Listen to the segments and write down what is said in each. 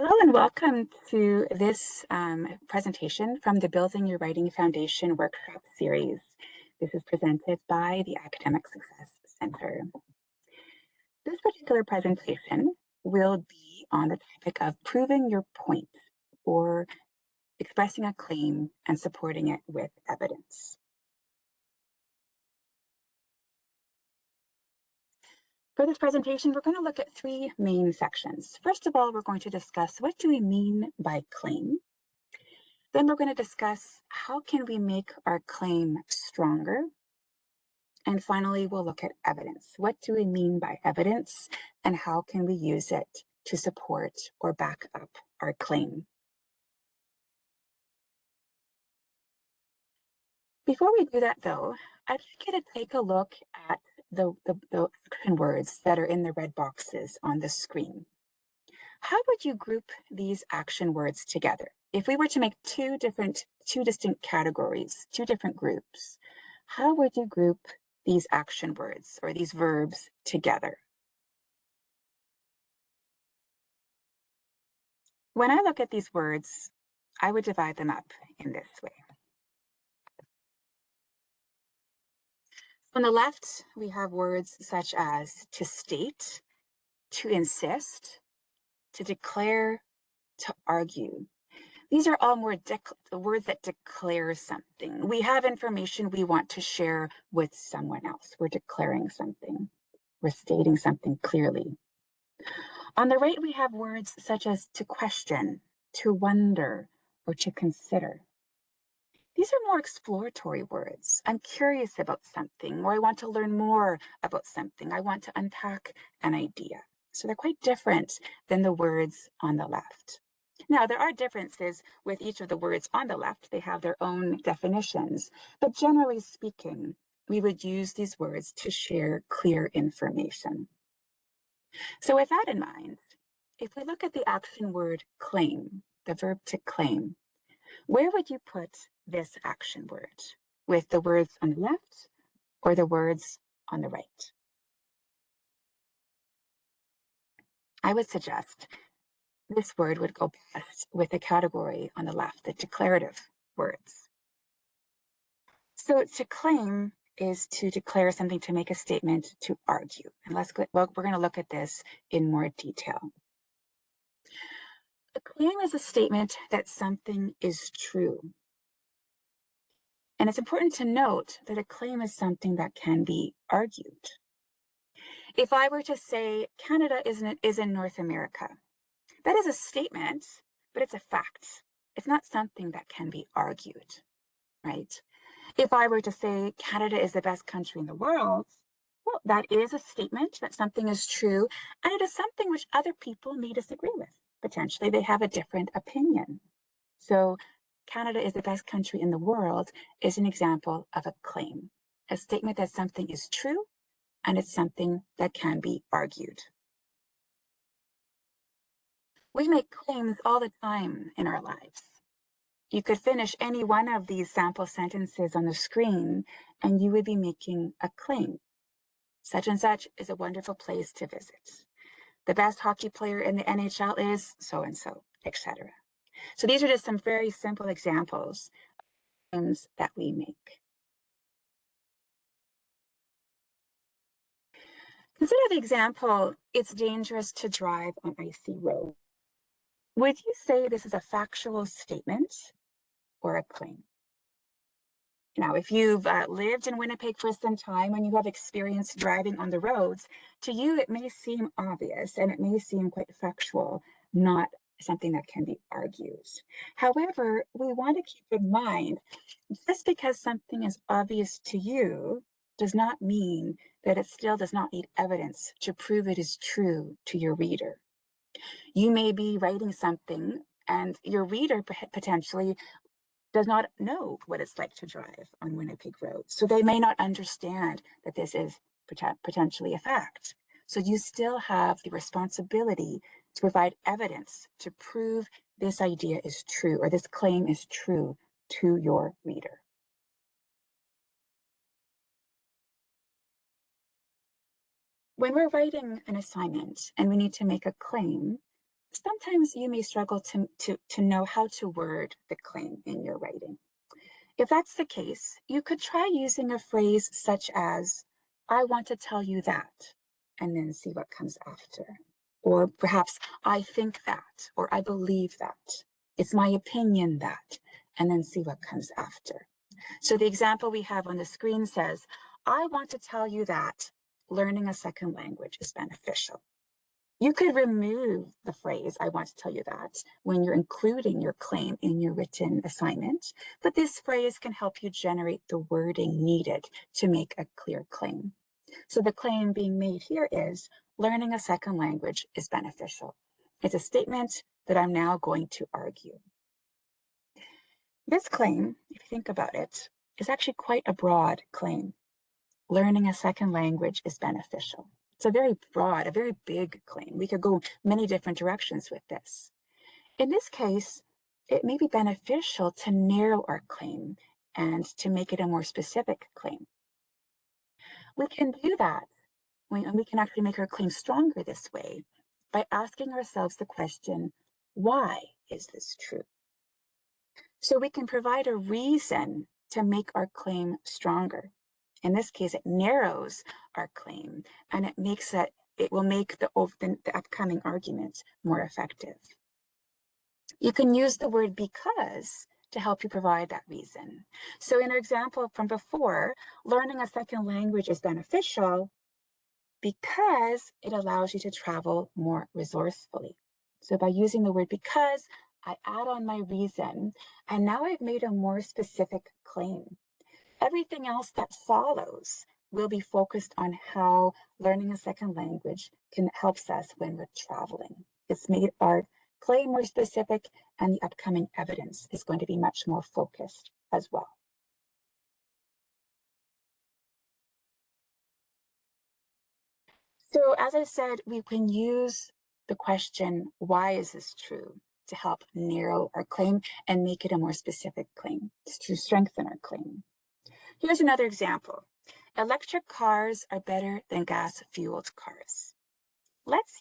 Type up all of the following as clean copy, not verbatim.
Hello and welcome to this presentation from the Building Your Writing Foundation workshop series. This is presented by the Academic Success Center. This particular presentation will be on the topic of proving your point or expressing a claim and supporting it with evidence. For this presentation, we're going to look at three main sections. First of all, we're going to discuss what do we mean by claim. Then we're going to discuss how can we make our claim stronger. And finally, we'll look at evidence. What do we mean by evidence and how can we use it to support or back up our claim? Before we do that though, I'd like you to take a look at the action words that are in the red boxes on the screen. How would you group these action words together? If we were to make two distinct categories, two different groups, how would you group these action words or these verbs together? When I look at these words, I would divide them up in this way. On the left, we have words such as to state, to insist, to declare, to argue. These are all more words that declare something. We have information we want to share with someone else. We're declaring something. We're stating something clearly. On the right, we have words such as to question, to wonder, or to consider. These are more exploratory words. I'm curious about something, or I want to learn more about something. I want to unpack an idea. So they're quite different than the words on the left. Now, there are differences with each of the words on the left. They have their own definitions, but generally speaking, we would use these words to share clear information. So with that in mind, if we look at the action word claim, the verb to claim, where would you put this action word? With the words on the left or the words on the right? I would suggest this word would go best with the category on the left, the declarative words. So to claim is to declare something, to make a statement, to argue. And we're going to look at this in more detail. A claim is a statement that something is true. And it's important to note that a claim is something that can be argued. If I were to say Canada is in North America, that is a statement, but it's a fact. It's not something that can be argued, right? If I were to say Canada is the best country in the world, well, that is a statement that something is true, and it is something which other people may disagree with. Potentially, they have a different opinion. So Canada is the best country in the world is an example of a claim, a statement that something is true, and it's something that can be argued. We make claims all the time in our lives. You could finish any one of these sample sentences on the screen, and you would be making a claim. Such and such is a wonderful place to visit. The best hockey player in the NHL is so-and-so, etc. So these are just some very simple examples of claims that we make. Consider the example, it's dangerous to drive on icy roads. Would you say this is a factual statement or a claim? Now, if you've lived in Winnipeg for some time and you have experience driving on the roads, to you it may seem obvious and it may seem quite factual, not something that can be argued. However, we want to keep in mind, just because something is obvious to you does not mean that it still does not need evidence to prove it is true to your reader. You may be writing something and your reader potentially does not know what it's like to drive on Winnipeg roads. So they may not understand that this is potentially a fact. So you still have the responsibility to provide evidence to prove this idea is true or this claim is true to your reader. When we're writing an assignment and we need to make a claim, Sometimes you may struggle to know how to word the claim in your writing. If that's the case, you could try using a phrase such as, I want to tell you that, and then see what comes after. Or perhaps, I think that, or I believe that. It's my opinion that, and then see what comes after. So the example we have on the screen says, I want to tell you that learning a second language is beneficial. You could remove the phrase, I want to tell you that, when you're including your claim in your written assignment, but this phrase can help you generate the wording needed to make a clear claim. So the claim being made here is, learning a second language is beneficial. It's a statement that I'm now going to argue. This claim, if you think about it, is actually quite a broad claim. Learning a second language is beneficial. It's a very broad, a very big claim. We could go many different directions with this. In this case, it may be beneficial to narrow our claim and to make it a more specific claim. We can do that, and we can actually make our claim stronger this way by asking ourselves the question, why is this true? So we can provide a reason to make our claim stronger. In this case, it narrows our claim and it will make the upcoming argument more effective. You can use the word because to help you provide that reason. So in our example from before, learning a second language is beneficial because it allows you to travel more resourcefully. So by using the word because, I add on my reason, and now I've made a more specific claim. Everything else that follows will be focused on how learning a second language helps us when we're traveling. It's made our claim more specific, and the upcoming evidence is going to be much more focused as well. So as I said, we can use the question, why is this true, to help narrow our claim and make it a more specific claim, to strengthen our claim. Here's another example. Electric cars are better than gas-fueled cars. Let's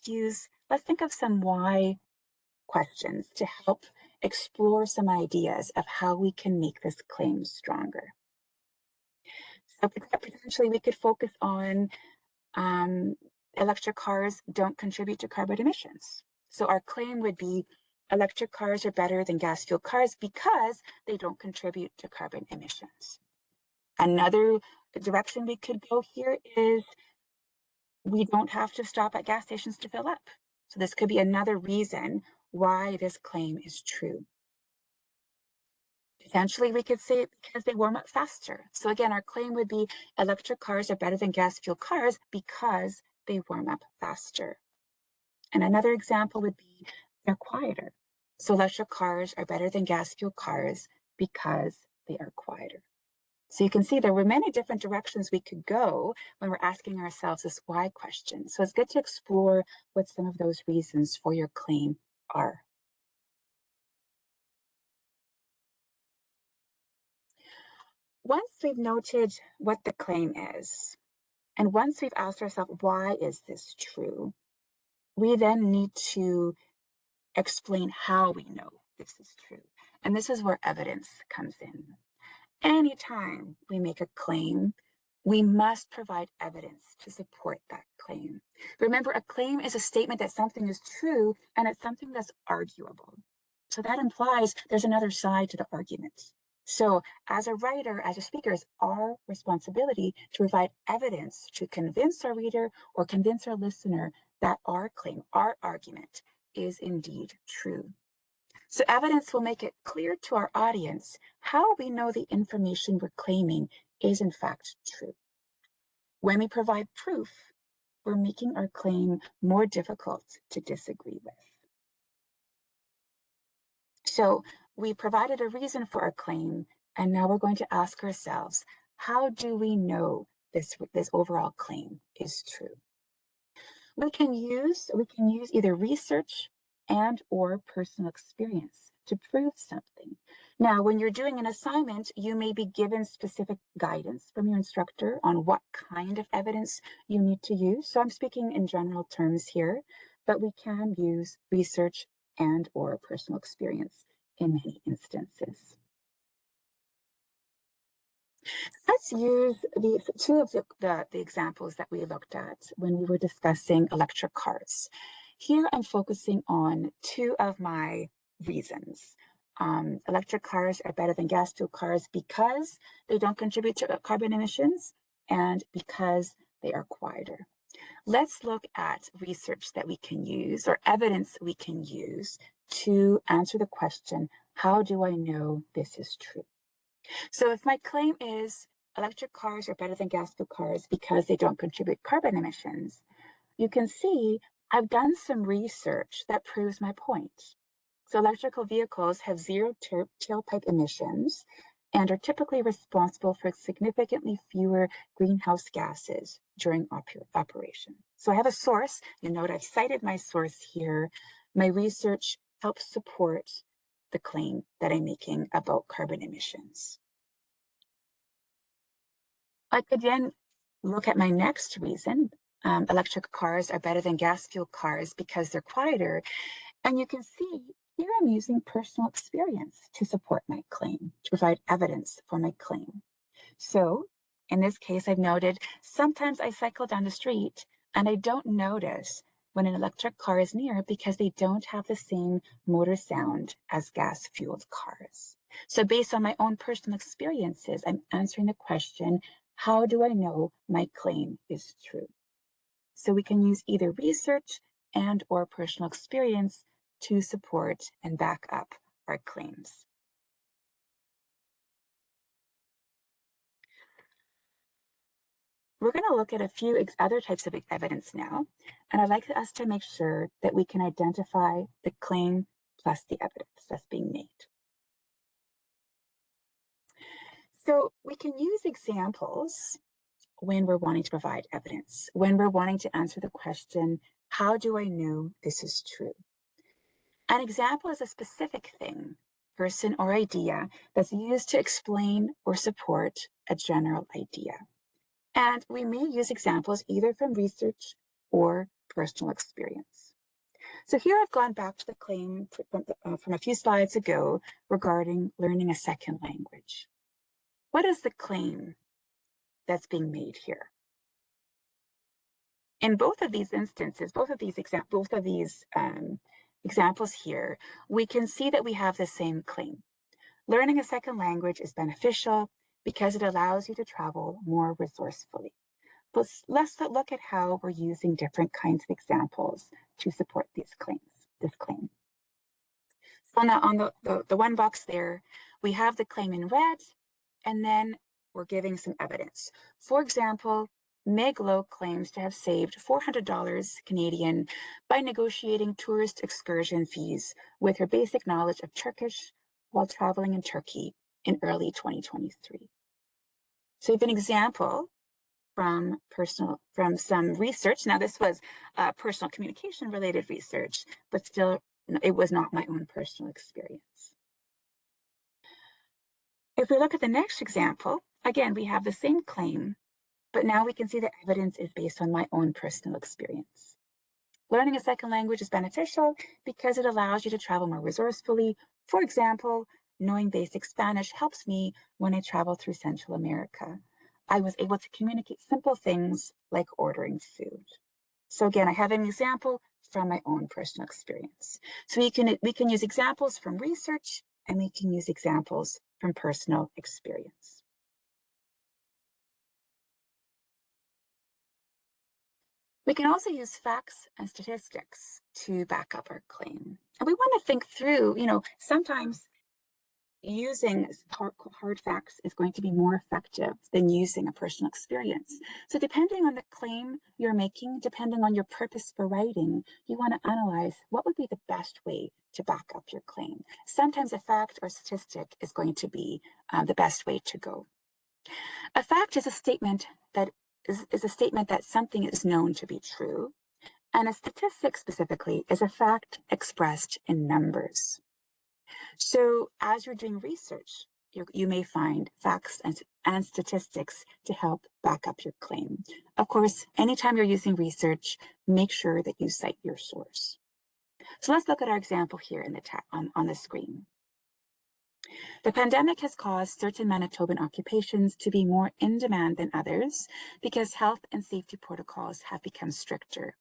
think of some why questions to help explore some ideas of how we can make this claim stronger. So potentially we could focus on electric cars don't contribute to carbon emissions. So our claim would be electric cars are better than gas-fueled cars because they don't contribute to carbon emissions. Another direction we could go here is we don't have to stop at gas stations to fill up. So this could be another reason why this claim is true. Potentially, we could say it because they warm up faster. So again, our claim would be electric cars are better than gas-fueled cars because they warm up faster. And another example would be they're quieter. So electric cars are better than gas-fueled cars because they are quieter. So you can see there were many different directions we could go when we're asking ourselves this why question. So it's good to explore what some of those reasons for your claim are. Once we've noted what the claim is, and once we've asked ourselves, why is this true? We then need to explain how we know this is true. And this is where evidence comes in. Anytime we make a claim, we must provide evidence to support that claim. Remember, a claim is a statement that something is true and it's something that's arguable. So that implies there's another side to the argument. So as a writer, as a speaker, it's our responsibility to provide evidence to convince our reader or convince our listener that our claim, our argument is indeed true. So evidence will make it clear to our audience how we know the information we're claiming is in fact true. When we provide proof, we're making our claim more difficult to disagree with. So we provided a reason for our claim, and now we're going to ask ourselves, how do we know this overall claim is true? We can use either research and or personal experience to prove something. Now, when you're doing an assignment, you may be given specific guidance from your instructor on what kind of evidence you need to use. So I'm speaking in general terms here, but we can use research and or personal experience in many instances. Let's use these two of the examples that we looked at when we were discussing electric cars. Here I'm focusing on two of my reasons. Electric cars are better than gas fuel cars because they don't contribute to carbon emissions and because they are quieter. Let's look at research that we can use or evidence we can use to answer the question, how do I know this is true? So if my claim is electric cars are better than gas fuel cars because they don't contribute carbon emissions, you can see I've done some research that proves my point. So electrical vehicles have zero tailpipe emissions and are typically responsible for significantly fewer greenhouse gases during operation. So I have a source. You note I've cited my source here. My research helps support the claim that I'm making about carbon emissions. I could then look at my next reason. Electric cars are better than gas fuel cars because they're quieter. And you can see here I'm using personal experience to support my claim, to provide evidence for my claim. So in this case, I've noted sometimes I cycle down the street and I don't notice when an electric car is near because they don't have the same motor sound as gas fueled cars. So based on my own personal experiences, I'm answering the question, how do I know my claim is true? So we can use either research and or personal experience to support and back up our claims. We're going to look at a few other types of evidence now, and I'd like us to make sure that we can identify the claim plus the evidence that's being made. So we can use examples when we're wanting to provide evidence, when we're wanting to answer the question, how do I know this is true? An example is a specific thing, person, or idea that's used to explain or support a general idea. And we may use examples either from research or personal experience. So here I've gone back to the claim from a few slides ago regarding learning a second language. What is the claim that's being made here? In both of these instances, both of these examples here, we can see that we have the same claim. Learning a second language is beneficial because it allows you to travel more resourcefully. But let's look at how we're using different kinds of examples to support this claim. So on the one box there, we have the claim in red, and then we're giving some evidence. For example, Meg Lowe claims to have saved $400 Canadian by negotiating tourist excursion fees with her basic knowledge of Turkish while traveling in Turkey in early 2023. So we have an example from some research. Now this was personal communication related research, but still it was not my own personal experience. If we look at the next example, again, we have the same claim, but now we can see the evidence is based on my own personal experience. Learning a second language is beneficial because it allows you to travel more resourcefully. For example, knowing basic Spanish helps me when I travel through Central America. I was able to communicate simple things like ordering food. So again, I have an example from my own personal experience. So we can use examples from research and we can use examples from personal experience. We can also use facts and statistics to back up our claim. And we want to think through, sometimes using hard facts is going to be more effective than using a personal experience. So depending on the claim you're making, depending on your purpose for writing, you want to analyze what would be the best way to back up your claim. Sometimes a fact or statistic is going to be the best way to go. A fact is a statement that is a statement that something is known to be true. And a statistic specifically is a fact expressed in numbers. So as you're doing research, you may find facts and statistics to help back up your claim. Of course, anytime you're using research, make sure that you cite your source. So let's look at our example here in the on the screen. The pandemic has caused certain Manitoban occupations to be more in demand than others because health and safety protocols have become stricter.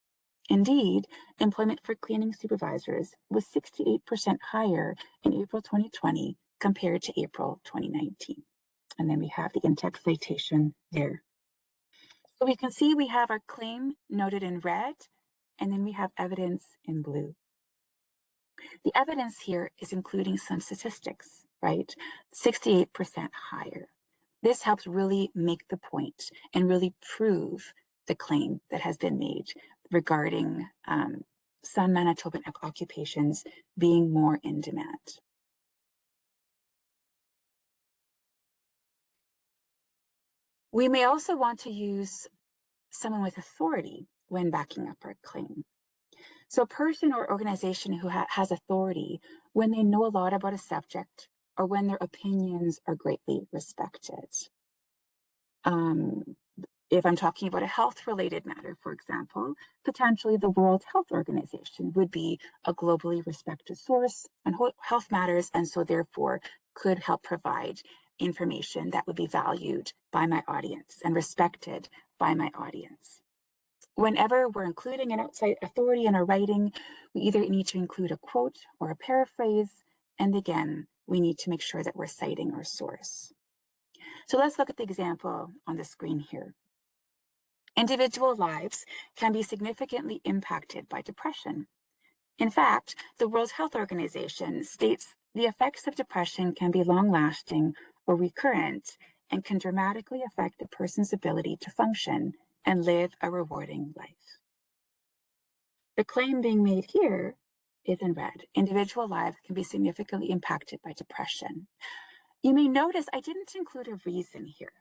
Indeed, employment for cleaning supervisors was 68% higher in April 2020 compared to April 2019. And then we have the in-text citation there. So we can see we have our claim noted in red, and then we have evidence in blue. The evidence here is including some statistics, right? 68% higher. This helps really make the point and really prove the claim that has been made regarding some Manitoban occupations being more in demand. We may also want to use someone with authority when backing up our claim. So a person or organization who has authority when they know a lot about a subject or when their opinions are greatly respected. If I'm talking about a health-related matter, for example, potentially the World Health Organization would be a globally respected source on health matters, and so therefore could help provide information that would be valued by my audience and respected by my audience. Whenever we're including an outside authority in our writing, we either need to include a quote or a paraphrase, and again, we need to make sure that we're citing our source. So let's look at the example on the screen here. Individual lives can be significantly impacted by depression. In fact, the World Health Organization states the effects of depression can be long-lasting or recurrent and can dramatically affect a person's ability to function and live a rewarding life. The claim being made here is in red. Individual lives can be significantly impacted by depression. You may notice I didn't include a reason here.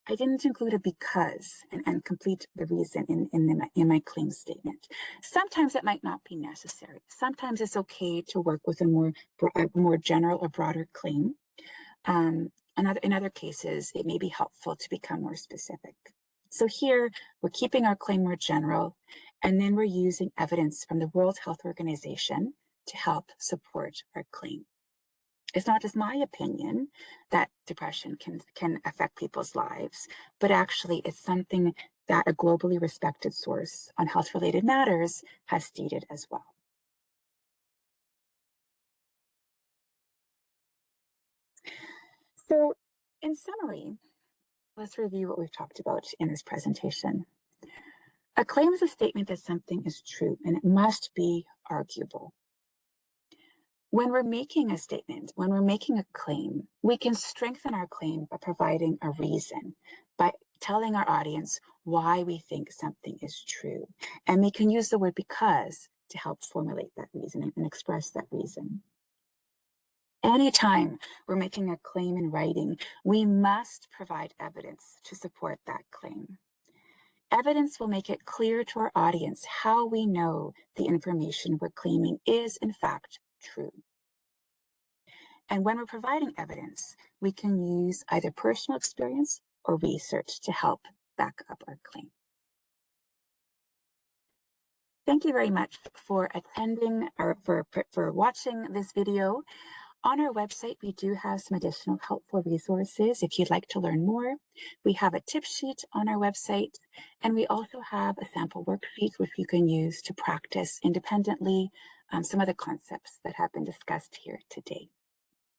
I didn't include a because and complete the reason in my claim statement. Sometimes it might not be necessary. Sometimes it's okay to work with a more general or broader claim. In other cases, it may be helpful to become more specific. So here, we're keeping our claim more general, and then we're using evidence from the World Health Organization to help support our claim. It's not just my opinion that depression can affect people's lives, but actually it's something that a globally respected source on health-related matters has stated as well. So in summary, let's review what we've talked about in this presentation. A claim is a statement that something is true and it must be arguable. When we're making a statement, when we're making a claim, we can strengthen our claim by providing a reason, by telling our audience why we think something is true. And we can use the word because to help formulate that reason and express that reason. Anytime we're making a claim in writing, we must provide evidence to support that claim. Evidence will make it clear to our audience how we know the information we're claiming is in fact true. And when we're providing evidence, we can use either personal experience or research to help back up our claim. Thank you very much for attending or for watching this video. On our website, we do have some additional helpful resources if you'd like to learn more. We have a tip sheet on our website, and we also have a sample worksheet which you can use to practice independently some of the concepts that have been discussed here today.